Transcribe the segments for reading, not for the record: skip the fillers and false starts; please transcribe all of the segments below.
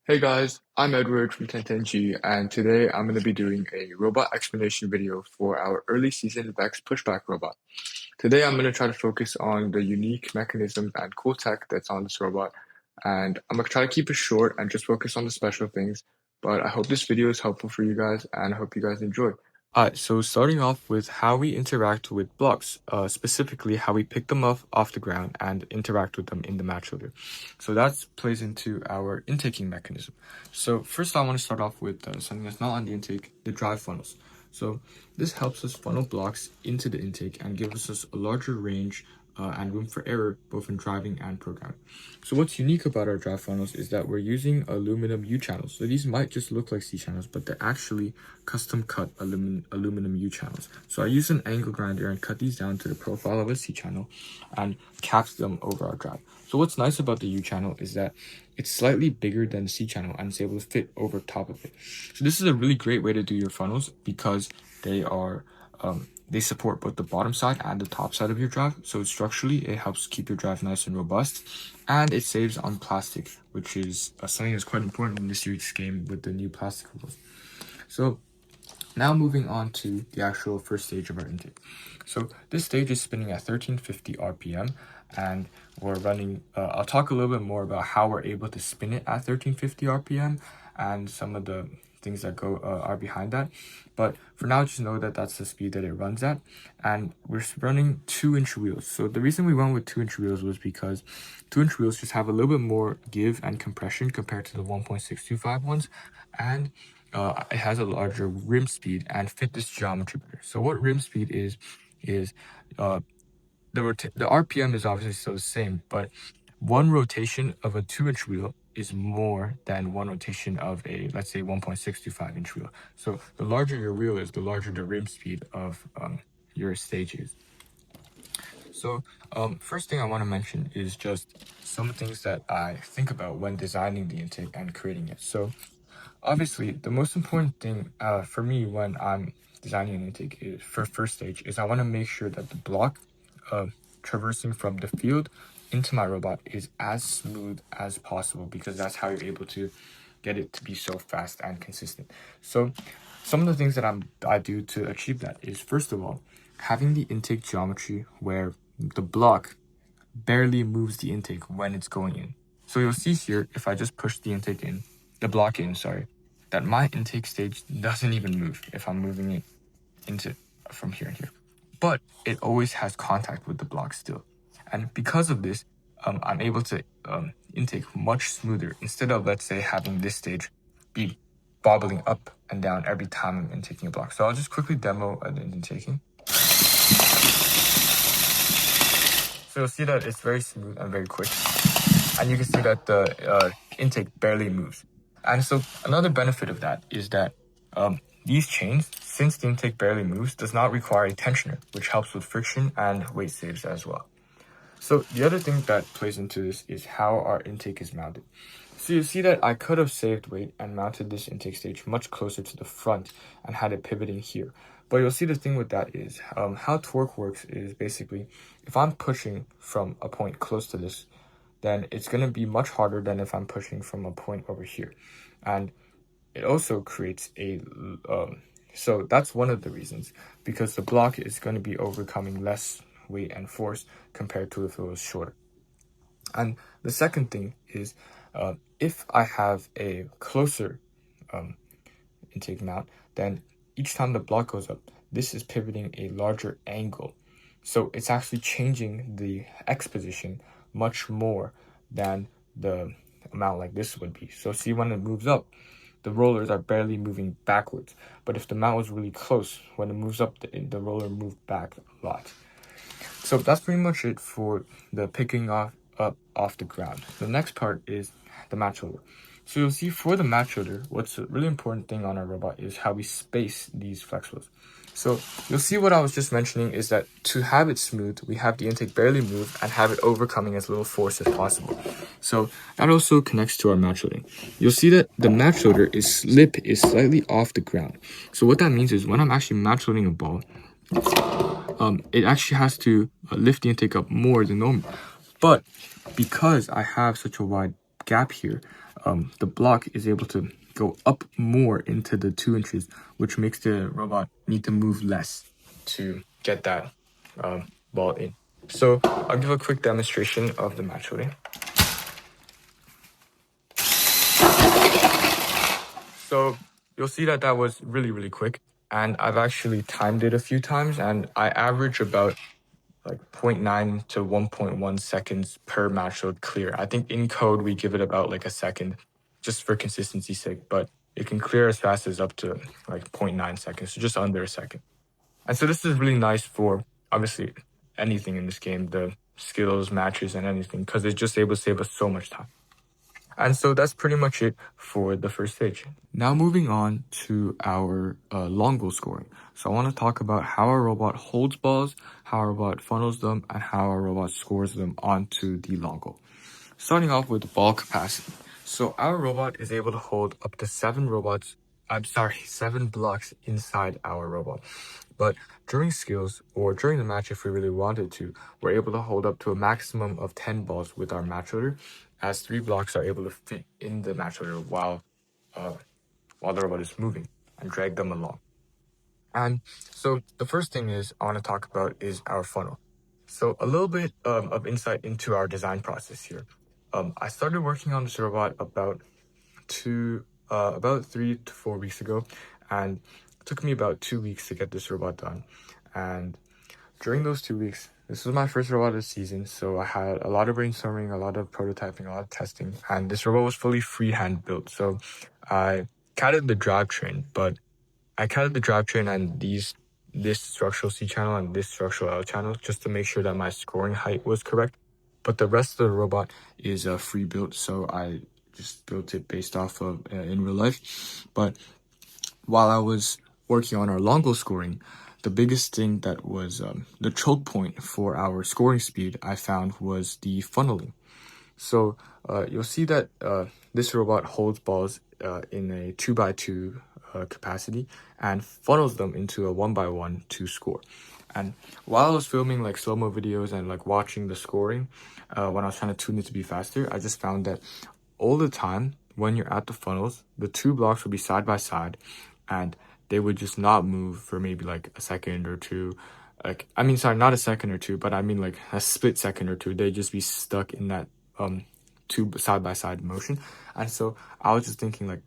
Hey guys, I'm Edward from 1010G, and today I'm going to be doing a robot explanation video for our early season VEX pushback robot. Today I'm going to try to focus on the unique mechanism and cool tech that's on this robot, and I'm going to try to keep it short and just focus on the special things, but I hope this video is helpful for you guys, and I hope you guys enjoy. Alright, so starting off with how we interact with blocks, specifically how we pick them up off the ground and interact with them in the match loader. So that plays into our intaking mechanism. So first I want to start off with something that's not on the intake, the drive funnels. So this helps us funnel blocks into the intake and gives us a larger range and room for error both in driving and programming. So what's unique about our drive funnels is that we're using aluminum U channels. So these might just look like C channels, but they're actually custom cut aluminum U channels. So I use an angle grinder and cut these down to the profile of a C channel and caps them over our drive. So what's nice about the U channel is that it's slightly bigger than the C channel and it's able to fit over top of it. So this is a really great way to do your funnels because they support both the bottom side and the top side of your drive. So structurally, it helps keep your drive nice and robust, and it saves on plastic, which is something that's quite important in this year's game with the new plastic rules. So now moving on to the actual first stage of our intake. So this stage is spinning at 1350 RPM, and we're running, I'll talk a little bit more about how we're able to spin it at 1350 RPM and some of the things that are behind that. But for now, just know that that's the speed that it runs at, and we're running 2-inch wheels. So the reason we went with 2-inch wheels was because 2-inch wheels just have a little bit more give and compression compared to the 1.625 ones, and it has a larger rim speed and fit this geometry better. So what rim speed is the RPM is obviously still the same, but one rotation of a 2-inch wheel is more than one rotation of a, let's say, 1.625-inch wheel. So the larger your wheel is, the larger the rim speed of your stage is. So first thing I want to mention is just some things that I think about when designing the intake and creating it. So obviously, the most important thing for me when I'm designing an intake for first stage is I want to make sure that the block traversing from the field into my robot is as smooth as possible, because that's how you're able to get it to be so fast and consistent. So some of the things that I do to achieve that is, first of all, having the intake geometry where the block barely moves the intake when it's going in. So you'll see here, if I just push the intake in, the block in, sorry, that my intake stage doesn't even move if I'm moving it into from here and here. But it always has contact with the block still. And because of this, I'm able to intake much smoother instead of, let's say, having this stage be bobbling up and down every time I'm intaking a block. So I'll just quickly demo an intaking. So you'll see that it's very smooth and very quick. And you can see that the intake barely moves. And so another benefit of that is that these chains, since the intake barely moves, does not require a tensioner, which helps with friction and weight saves as well. So the other thing that plays into this is how our intake is mounted. So you see that I could have saved weight and mounted this intake stage much closer to the front and had it pivoting here. But you'll see the thing with that is how torque works is basically, if I'm pushing from a point close to this, then it's going to be much harder than if I'm pushing from a point over here. And it also creates so that's one of the reasons, because the block is going to be overcoming less weight and force compared to if it was shorter. And the second thing is, if I have a closer intake mount, then each time the block goes up, this is pivoting a larger angle. So it's actually changing the X position much more than the amount like this would be. So see, when it moves up, the rollers are barely moving backwards. But if the mount was really close, when it moves up, the roller moved back a lot. So that's pretty much it for the picking up off the ground. The next part is the match loader. So you'll see for the match loader, what's a really important thing on our robot is how we space these flex wheels. So you'll see what I was just mentioning is that to have it smooth, we have the intake barely move and have it overcoming as little force as possible. So that also connects to our match loading. You'll see that the match loader slip is slightly off the ground. So what that means is when I'm actually match loading a ball, it actually has to lift the intake up more than normal. But because I have such a wide gap here, the block is able to go up more into the 2 inches, which makes the robot need to move less to get that ball in. So I'll give a quick demonstration of the match loading. So you'll see that that was really quick, and I've actually timed it a few times, and I average about like 0.9 to 1.1 seconds per match load clear. I think in code we give it about like a second just for consistency's sake, but it can clear as fast as up to like 0.9 seconds, so just under a second. And so this is really nice for obviously anything in this game, the skills, matches, and anything, because it's just able to save us so much time. And so that's pretty much it for the first stage. Now moving on to our long goal scoring. So I want to talk about how our robot holds balls, how our robot funnels them, and how our robot scores them onto the long goal. Starting off with ball capacity. So our robot is able to hold up to 7 blocks inside our robot. But during skills or during the match, if we really wanted to, we're able to hold up to a maximum of 10 balls with our match loader, as 3 blocks are able to fit in the match loader while the robot is moving and drag them along. And so the first thing I want to talk about is our funnel. So a little bit of insight into our design process here. I started working on this robot about 3 to 4 weeks ago, and it took me about 2 weeks to get this robot done. And during those 2 weeks, this was my first robot of the season, so I had a lot of brainstorming, a lot of prototyping, a lot of testing, and this robot was fully freehand built. So I catted the drivetrain, but I counted the drivetrain and this structural C channel and this structural L channel just to make sure that my scoring height was correct. But the rest of the robot is free built, so I just built it based off of in real life. But while I was working on our long goal scoring, the biggest thing that was the choke point for our scoring speed I found was the funneling. So you'll see that this robot holds balls in a 2x2 capacity and funnels them into a 1x1 to score. And while I was filming like slow-mo videos and like watching the scoring, when I was trying to tune it to be faster, I just found that all the time when you're at the funnels, the 2 blocks would be side by side and they would just not move for maybe like a second or two. Like, I mean, sorry, not a second or two, but I mean like a split second or two. They'd just be stuck in that 2 side by side motion. And so I was just thinking like,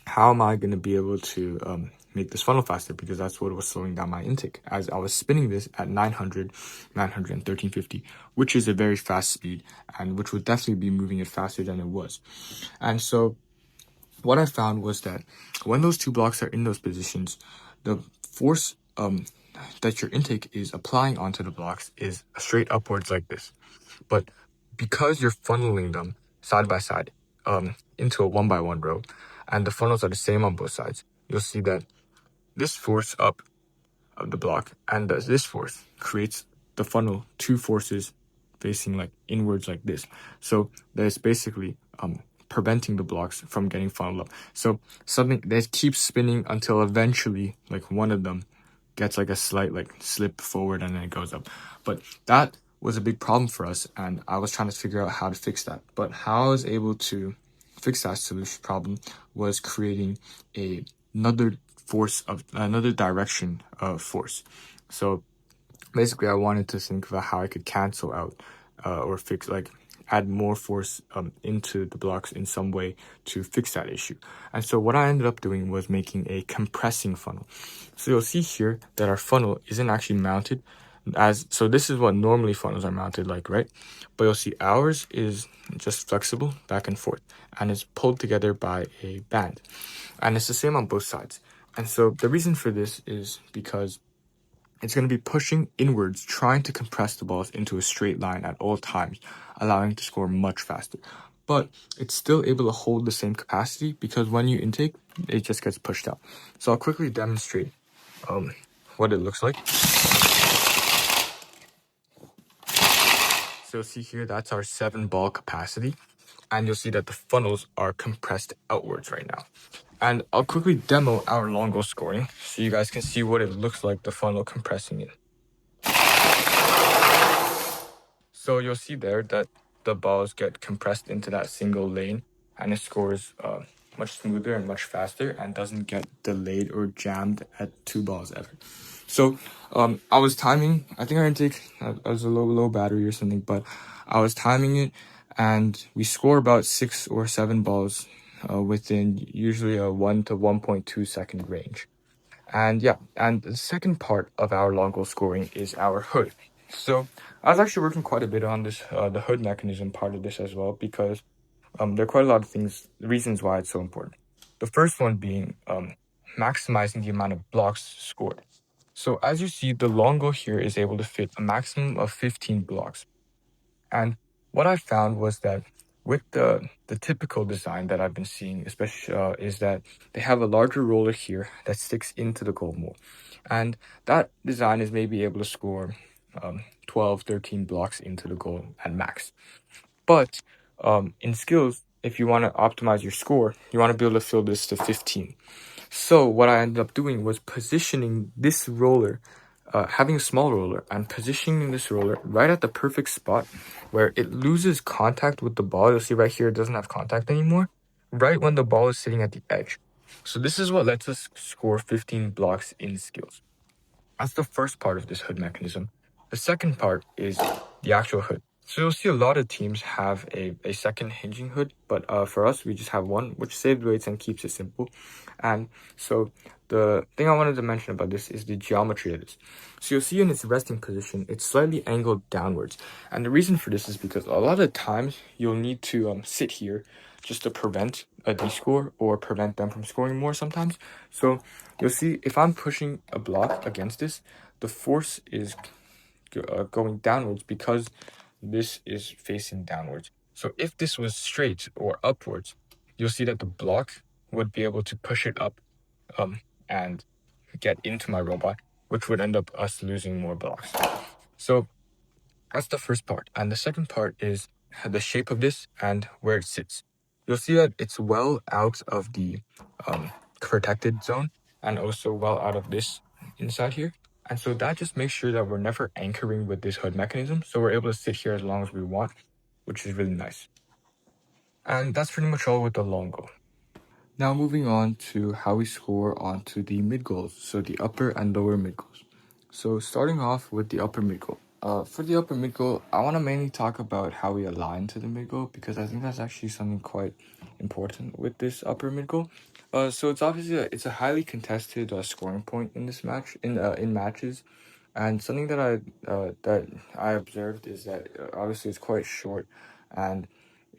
how am I going to be able to make this funnel faster? Because that's what was slowing down my intake, as I was spinning this at 900, 1350, which is a very fast speed and which would definitely be moving it faster than it was. And so what I found was that when those 2 blocks are in those positions, the force that your intake is applying onto the blocks is straight upwards like this. But because you're funneling them side by side into a 1x1 row, and the funnels are the same on both sides, you'll see that this force up of the block and this force creates the funnel 2 forces facing like inwards like this. So there's basically preventing the blocks from getting funneled up. So something that keeps spinning until eventually like one of them gets like a slight like slip forward and then it goes up. But that was a big problem for us, and I was trying to figure out how to fix that. But how I was able to fix that solution problem was creating another direction of force. So basically I wanted to think about how I could cancel out or fix, like add more force into the blocks in some way to fix that issue. And so what I ended up doing was making a compressing funnel. So you'll see here that our funnel isn't actually mounted so this is what normally funnels are mounted like, right? But you'll see ours is just flexible back and forth, and it's pulled together by a band, and it's the same on both sides. And so the reason for this is because it's going to be pushing inwards, trying to compress the balls into a straight line at all times, allowing it to score much faster. But it's still able to hold the same capacity because when you intake, it just gets pushed out. So I'll quickly demonstrate what it looks like. So you'll see here, that's our 7 ball capacity. And you'll see that the funnels are compressed outwards right now. And I'll quickly demo our long goal scoring so you guys can see what it looks like, the funnel compressing in. So you'll see there that the balls get compressed into that single lane and it scores much smoother and much faster and doesn't get delayed or jammed at 2 balls ever. So I was timing. I think our intake was a low battery or something, but I was timing it, and we score about 6 or 7 balls within usually a 1 to 1.2 second range. And yeah, and the second part of our long goal scoring is our hood. So I was actually working quite a bit on this, the hood mechanism part of this as well, because there are quite a lot of reasons why it's so important. The first one being maximizing the amount of blocks scored. So as you see, the long goal here is able to fit a maximum of 15 blocks. And what I found was that with the typical design that I've been seeing, especially is that they have a larger roller here that sticks into the goal more. And that design is maybe able to score 12, 13 blocks into the goal at max. But in skills, if you want to optimize your score, you want to be able to fill this to 15. So what I ended up doing was positioning this roller, having a small roller, and positioning this roller right at the perfect spot where it loses contact with the ball. You'll see right here, it doesn't have contact anymore, right when the ball is sitting at the edge. So this is what lets us score 15 blocks in skills. That's the first part of this hood mechanism. The second part is the actual hood. So you'll see a lot of teams have a second hinging hood, but for us, we just have one, which saves weights and keeps it simple. And so the thing I wanted to mention about this is the geometry of this. So you'll see in its resting position, it's slightly angled downwards. And the reason for this is because a lot of times you'll need to sit here just to prevent a descore or prevent them from scoring more sometimes. So you'll see if I'm pushing a block against this, the force is going downwards because this is facing downwards. So if this was straight or upwards, you'll see that the block would be able to push it up and get into my robot, which would end up us losing more blocks. So that's the first part. And the second part is the shape of this and where it sits. You'll see that it's well out of the protected zone and also well out of this inside here. And so that just makes sure that we're never anchoring with this hood mechanism. So we're able to sit here as long as we want, which is really nice. And that's pretty much all with the long goal. Now moving on to how we score onto the mid goals, so the upper and lower mid goals. So starting off with the upper mid goal. For the upper mid goal, I want to mainly talk about how we align to the mid goal because I think that's actually something quite important with this upper mid goal. So it's obviously it's a highly contested scoring point in this match in matches, and something that I observed is that obviously it's quite short, and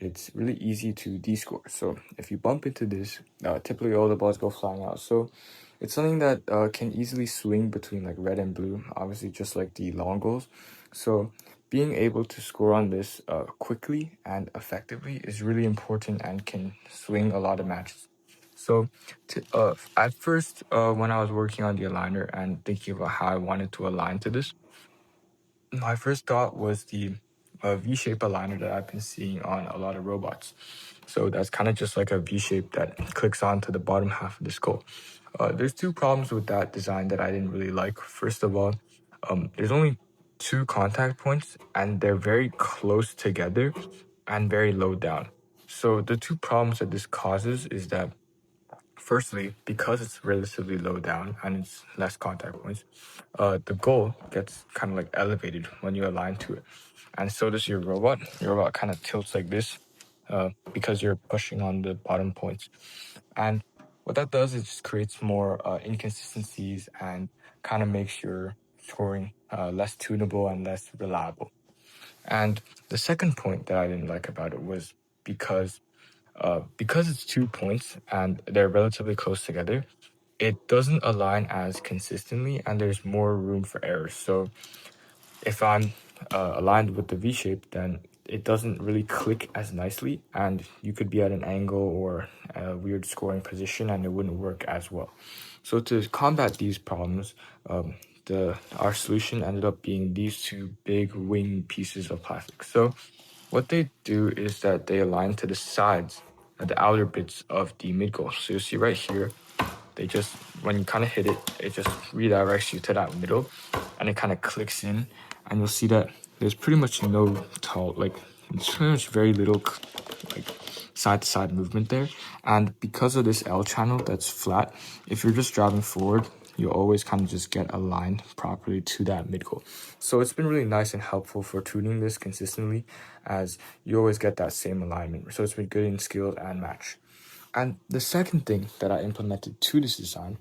it's really easy to descore. So if you bump into this, typically all the balls go flying out. So it's something that can easily swing between like red and blue, obviously just like the long goals. So being able to score on this quickly and effectively is really important and can swing a lot of matches. So at first, when I was working on the aligner and thinking about how I wanted to align to this, my first thought was the V-shape aligner that I've been seeing on a lot of robots. So that's kind of just like a V-shape that clicks onto the bottom half of the skull. There's two problems with that design that I didn't really like. First of all, there's only two contact points and they're very close together and very low down. So the two problems that this causes is that firstly, because it's relatively low down and it's less contact points, the goal gets kind of like elevated when you align to it. And so does your robot. Your robot kind of tilts like this because you're pushing on the bottom points. And what that does is just creates more inconsistencies and kind of makes your scoring less tunable and less reliable. And the second point that I didn't like about it was because it's 2 points and they're relatively close together, it doesn't align as consistently and there's more room for errors. So if I'm aligned with the V shape, then it doesn't really click as nicely and you could be at an angle or a weird scoring position and it wouldn't work as well. So to combat these problems, our solution ended up being these two big wing pieces of plastic. So what they do is that they align to the sides, the outer bits of the mid goal. So you'll see right here, they just, when you kind of hit it, it just redirects you to that middle and it kind of clicks in. And you'll see that there's pretty much no tall, like, there's pretty much very little like side-to-side movement there. And because of this L channel that's flat, if you're just driving forward, you'll always kind of just get aligned properly to that mid goal. So it's been really nice and helpful for tuning this consistently, as you always get that same alignment. So it's been good in skills and match. And the second thing that I implemented to this design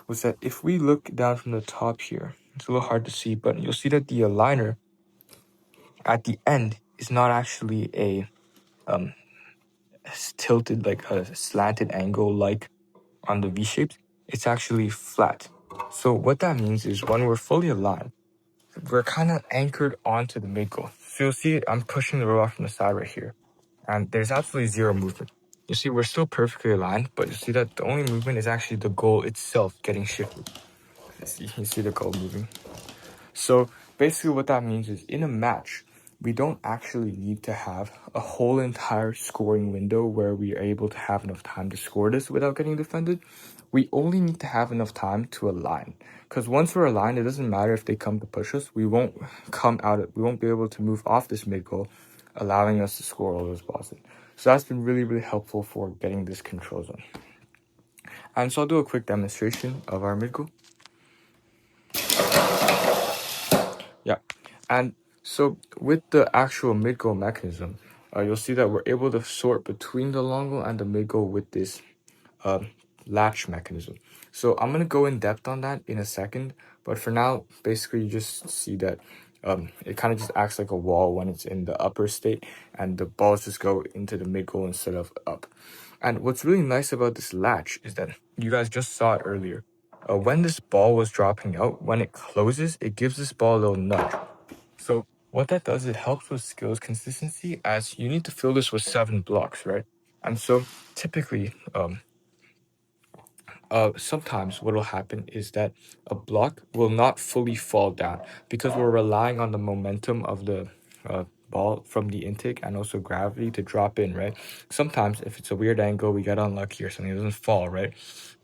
was that if we look down from the top here, it's a little hard to see, but you'll see that the aligner at the end is not actually a tilted, like a slanted angle like on the V shapes. It's actually flat. So what that means is when we're fully aligned, we're kind of anchored onto the mid goal. So you'll see I'm pushing the robot from the side right here, and there's absolutely zero movement. You see we're still perfectly aligned, but you see that the only movement is actually the goal itself getting shifted. You see the goal moving. So basically what that means is in a match, we don't actually need to have a whole entire scoring window where we are able to have enough time to score this without getting defended. We only need to have enough time to align. Because once we're aligned, it doesn't matter if they come to push us. We won't be able to move off this mid goal, allowing us to score all those balls in. So that's been really, really helpful for getting this control zone. And so I'll do a quick demonstration of our mid goal. Yeah, and so with the actual mid goal mechanism, you'll see that we're able to sort between the long goal and the mid goal with this latch mechanism. So I'm gonna go in depth on that in a second, but for now, basically you just see that it kind of just acts like a wall when it's in the upper state, and the balls just go into the mid goal instead of up. And what's really nice about this latch is that you guys just saw it earlier. When this ball was dropping out, when it closes, it gives this ball a little nudge. So what that does, it helps with skills consistency, as you need to fill this with 7 blocks, right? And so typically, sometimes what will happen is that a block will not fully fall down because we're relying on the momentum of the ball from the intake and also gravity to drop in, right? Sometimes if it's a weird angle, we get unlucky or something, it doesn't fall, right?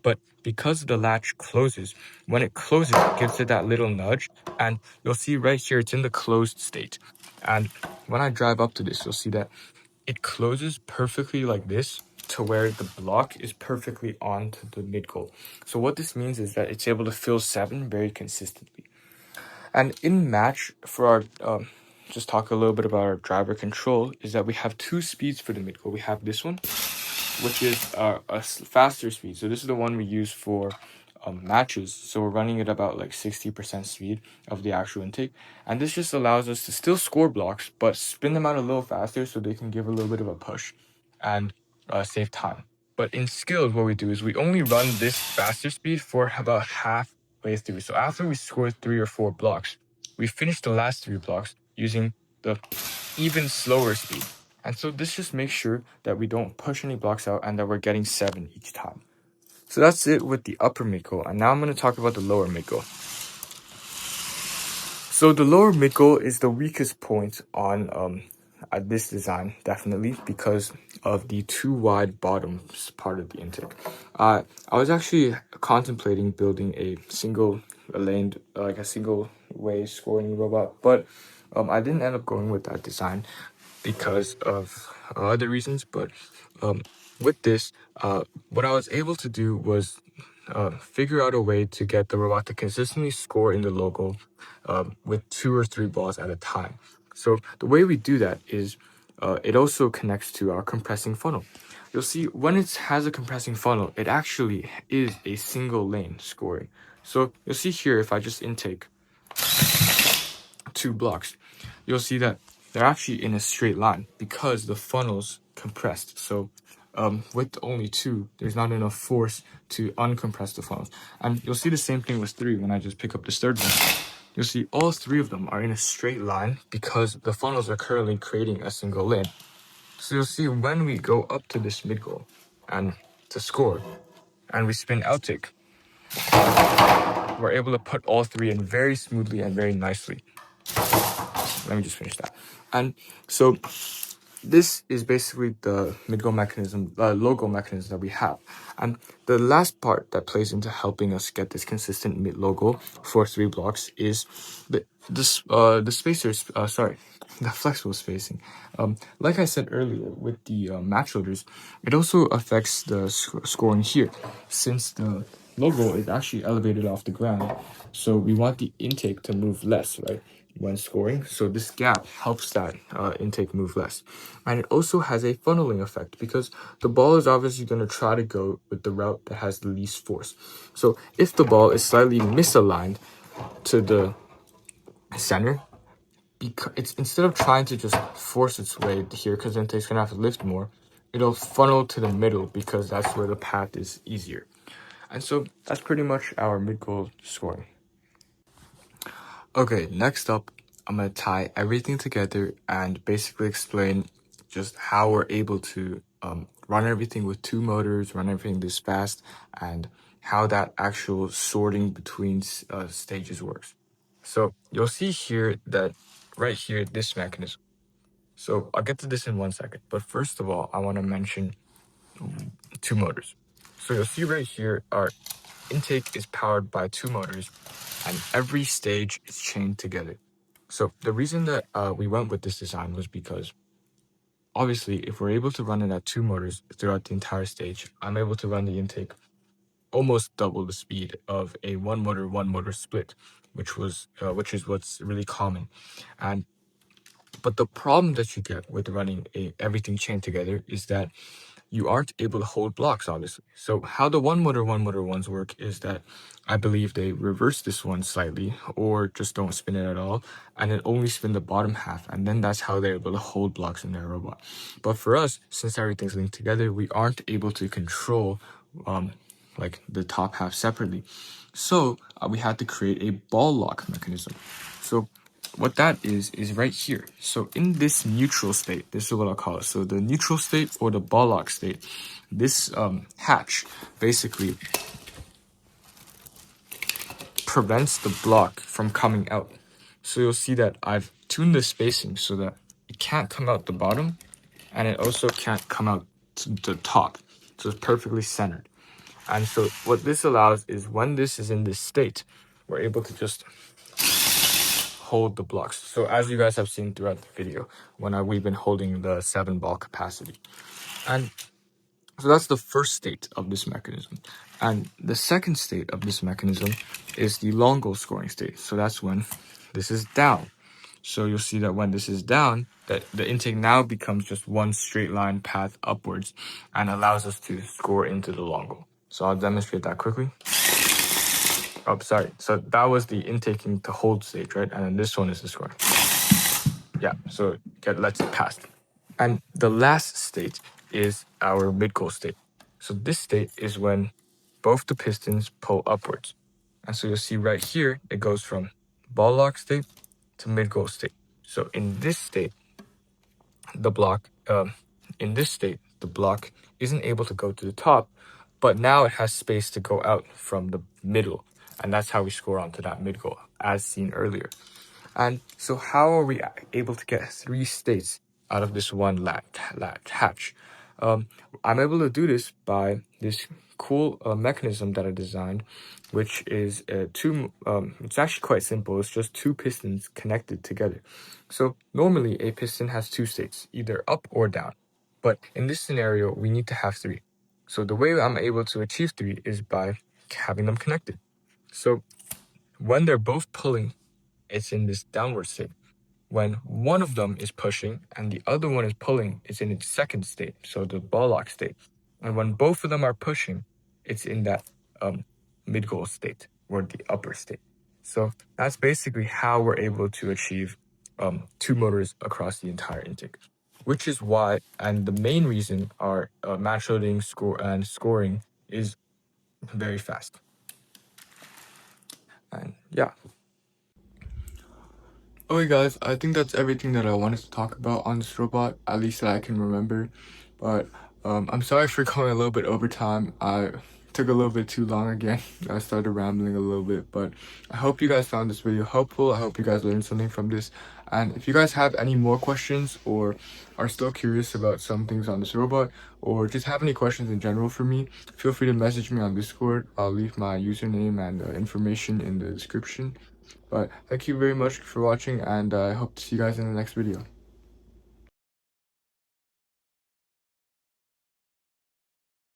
But because the latch closes, when it closes, it gives it that little nudge, and you'll see right here, it's in the closed state. And when I drive up to this, you'll see that it closes perfectly like this to where the block is perfectly onto the mid goal. So what this means is that it's able to fill 7 very consistently. And in match, for our just talk a little bit about our driver control, is that we have 2 speeds for the mid goal. We have this one, which is a faster speed. So this is the one we use for matches. So we're running at about like 60% speed of the actual intake. And this just allows us to still score blocks, but spin them out a little faster so they can give a little bit of a push and save time. But in skills, what we do is we only run this faster speed for about halfway through. So after we score 3 or 4 blocks, we finish the last 3 blocks using the even slower speed. And so this just makes sure that we don't push any blocks out and that we're getting 7 each time. So that's it with the upper mid goal. And now I'm going to talk about the lower mid goal. So the lower mid goal is the weakest point on this design, definitely, because of the too wide bottoms part of the intake. I was actually contemplating building a single laned, like a single way scoring robot, but I didn't end up going with that design because of other reasons. But with this, what I was able to do was figure out a way to get the robot to consistently score in the logo with 2 or 3 balls at a time. So the way we do that is it also connects to our compressing funnel. You'll see when it has a compressing funnel, it actually is a single lane scoring. So you'll see here, if I just intake 2 blocks, you'll see that they're actually in a straight line because the funnel's compressed. So with only 2, there's not enough force to uncompress the funnels. And you'll see the same thing with 3 when I just pick up this third one. You'll see all 3 of them are in a straight line because the funnels are currently creating a single lane. So you'll see when we go up to this mid goal and to score and we spin outtake, we're able to put all 3 in very smoothly and very nicely. Let me just finish that. And so this is basically the mid-go mechanism, logo mechanism that we have. And the last part that plays into helping us get this consistent mid logo for 3 blocks is the spacers, the flexible spacing. Like I said earlier, with the match loaders, it also affects the scoring here, since the logo is actually elevated off the ground. So we want the intake to move less, right, when scoring. So this gap helps that intake move less. And it also has a funneling effect, because the ball is obviously going to try to go with the route that has the least force. So if the ball is slightly misaligned to the center, because it's, instead of trying to just force its way here, because then it's gonna have to lift more, it'll funnel to the middle because that's where the path is easier. And so that's pretty much our mid-goal scoring. Okay, next up, I'm gonna tie everything together and basically explain just how we're able to run everything with 2 motors, run everything this fast, and how that actual sorting between stages works. So you'll see here that right here, this mechanism. So I'll get to this in 1 second, but first of all, I want to mention 2 motors. So you'll see right here, our intake is powered by 2 motors, and every stage is chained together. So the reason that we went with this design was because obviously, if we're able to run it at 2 motors throughout the entire stage, I'm able to run the intake almost double the speed of a 1 motor split, which is what's really common. And but the problem that you get with running everything chained together is that you aren't able to hold blocks, obviously. So how the 1 motor ones work is that I believe they reverse this one slightly, or just don't spin it at all, and then only spin the bottom half, and then that's how they're able to hold blocks in their robot. But for us, since everything's linked together, we aren't able to control like the top half separately. So we had to create a ball lock mechanism. So what that is right here. So in this neutral state, this is what I'll call it. So the neutral state, or the ball lock state, this hatch basically prevents the block from coming out. So you'll see that I've tuned the spacing so that it can't come out the bottom, and it also can't come out to the top. So it's perfectly centered. And so what this allows is, when this is in this state, we're able to just hold the blocks. So as you guys have seen throughout the video, when we've been holding the 7-ball capacity. And so that's the first state of this mechanism. And the second state of this mechanism is the long goal scoring state. So that's when this is down. So you'll see that when this is down, that the intake now becomes just one straight line path upwards and allows us to score into the long goal. So I'll demonstrate that quickly. Oh, sorry. So that was the intaking to hold stage, right? And then this one is the scoring. Yeah, so let's pass. And the last state is our mid-goal state. So this state is when both the pistons pull upwards. And so you'll see right here, it goes from ball lock state to mid-goal state. So in this state, the block isn't able to go to the top, but now it has space to go out from the middle. And that's how we score onto that mid-goal, as seen earlier. And so how are we able to get 3 states out of this one hatch? I'm able to do this by this cool mechanism that I designed, which is it's actually quite simple. It's just 2 pistons connected together. So normally a piston has 2 states, either up or down. But in this scenario, we need to have 3. So the way I'm able to achieve 3 is by having them connected. So when they're both pulling, it's in this downward state. When one of them is pushing and the other one is pulling, it's in its second state, so the ball lock state. And when both of them are pushing, it's in that mid-goal state, or the upper state. So that's basically how we're able to achieve 2 motors across the entire intake, which is why, and the main reason, our match loading scoring is very fast. And yeah. Okay guys, I think that's everything that I wanted to talk about on this robot, at least that I can remember. But I'm sorry for going a little bit over time. I took a little bit too long again. I started rambling a little bit, but I hope you guys found this video helpful. I hope you guys learned something from this. And if you guys have any more questions or are still curious about some things on this robot, or just have any questions in general for me, feel free to message me on Discord. I'll leave my username and information in the description. But thank you very much for watching, and I hope to see you guys in the next video.